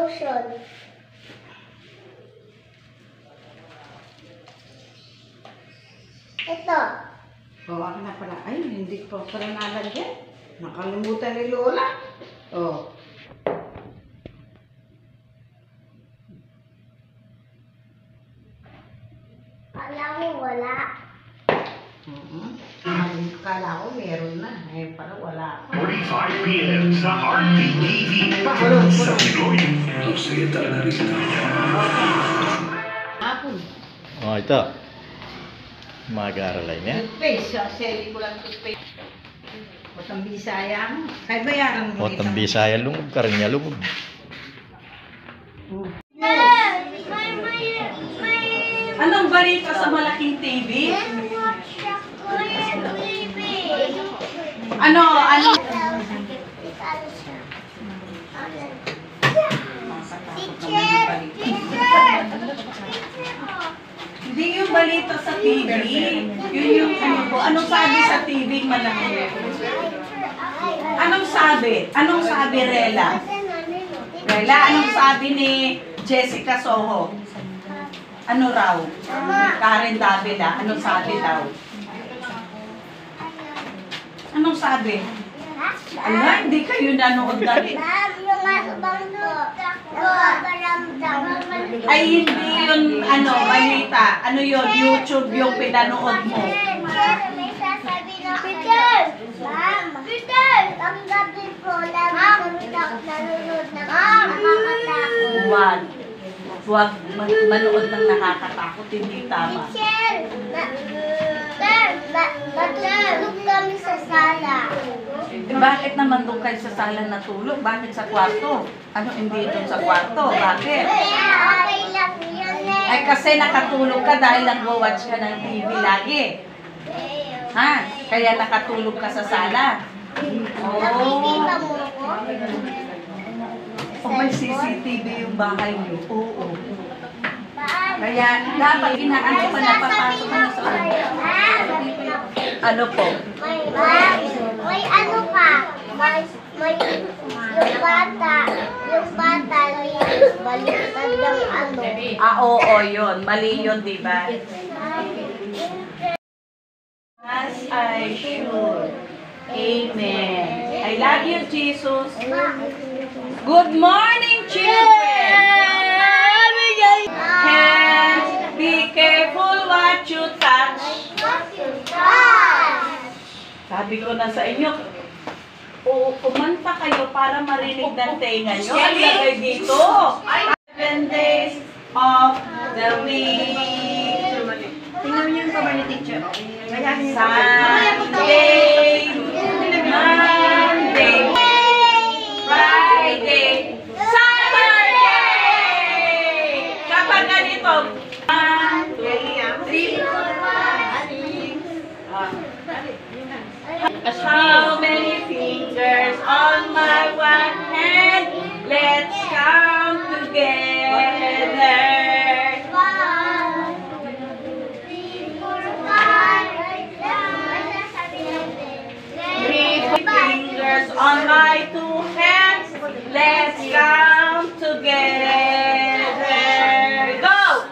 lotion. Ito. Oh, ako na pala. Ay, hindi pa pala nalagyan. Nakalimutan ni Lola. Oh. Alam mo, wala. Kala ko meron na. Eh, pala wala. 45 p.m. sa Heartbeat TV. Para sa Pinoy. Masaya talaga rin. Hapon. Oh, ito. Mag-aaral niya. Toothpaste. Saseli ko lang toothpaste. Otang Bisaya mo. Kaya bayaran mo. Otang Bisaya lungog, karnya lungog. Anong balita sa malaking TV? Ano? Hindi yung balita sa TV. Yun yung ano po. Anong sabi sa TV malaki? Anong sabi? Anong sabi, Rela? Rela, anong sabi ni Jessica Soho? Ano raw? Karen Davila, anong sabi daw? Anong sabi? Ala, hindi kayo nanood dali. Ay, hindi yun, ano, balita. Ano yun, YouTube yung pinanood mo. May sasabi na Peter! Peter! Ang gabi po, lagi kami nanonood ng nakakatakot. Huwag manood ng nakakatakot, hindi tama. Teacher! Matulog kami sa sala. Bakit naman doon kayo sa sala natulog? Bakit sa kwarto? Ano hindi doon sa kwarto? Bakit? Okay lang yun eh. Ay kasi nakatulog ka dahil nag-watch ka ng TV lagi. Ha? Kaya nakatulog ka sa sala. Nakikita mo ko? Oh, may CCTV yung bahay niyo. Oo. Paano? Kaya dapat inaano pa napapasok ka na sa ano po? May ano ka? May yung bata baliktad ng ano. Oo, yun. Mali yun, di ba? As I should. Amen. I love you, Jesus. Good morning, children. Hands, be careful what you touch. Sabi ko na sa inyo, kumanta kayo para marinig ng tenga nyo. Ang lagay dito. 7 days of the week. Tingnan niyo yung cover ni teacher. Sunday, Monday, Friday, Saturday! Kapag ganito, 1, 2, 3, how many fingers on my one hand? Let's count together. 3 fingers on my 2 hands. Let's count together. Go!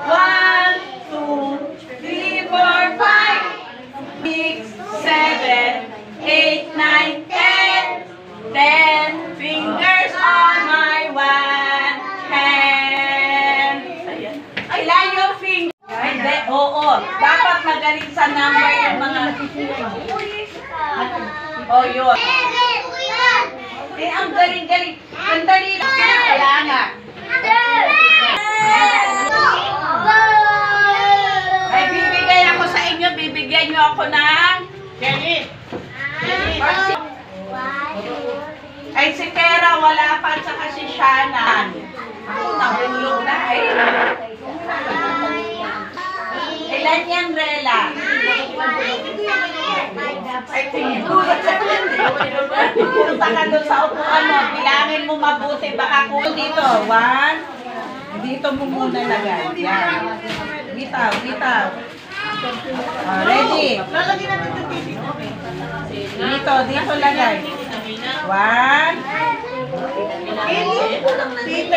1, 2, 3, 4, 5, 6, 7, 8, 9, 10. 10 fingers on my one hand. Ayan. Ilan yung finger? Hindi, oo. Dapat magaling sa number yung mga... Oh, yun. Eh, ang galing-galing. Ang dali lang. Kaya nga. Ay, bibigay ako sa inyo. Bibigyan nyo ako ng... Ay, si Kera, wala pa, saka si Shannon. Ako, nabulog na. Ilan yan, Rela? Ay, tinigulat sa punta ka doon sa upuan mo. Bilangin mo mabuti. Baka ko dito. 1. Dito mo muna lagay. Yan. Bitaw, bitaw. Ready? Dito lagay. 1, Peter.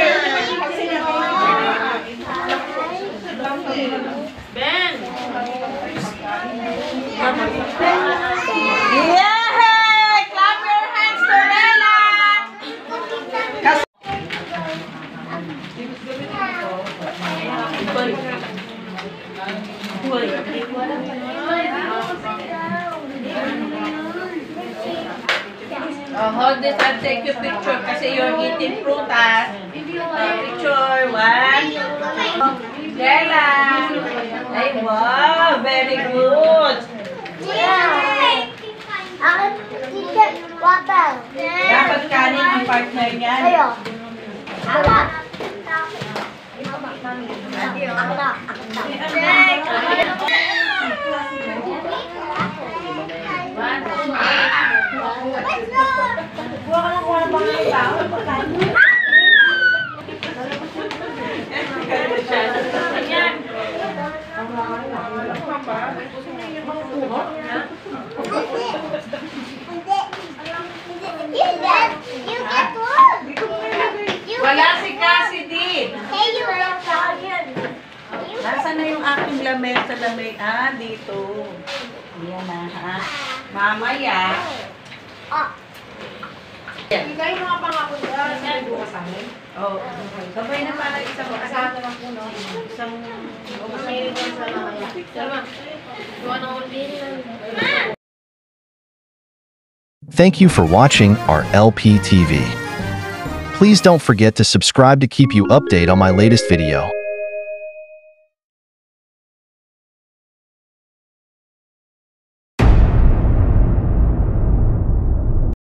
Yay! Clap your hands to Ella! Oh, hold this and take your picture kasi you're eating prutas. Picture, one. Ella! Ay, wow! Very good! Akin, teacher, water. Dapat kanin ang partner niyan. Ayo. Ako. Ako na. You get one. Wala si Cassidy. Hey, you get Nasaan na yung aking lamesa dito. Yan na, ha? Mamaya. Kayo mga pangako dyan, sabi bukas sa amin. Oh, sabay na para isang Asahan naman po, no? isang Thank you for watching our LP TV. Please don't forget to subscribe to keep you updated on my latest video.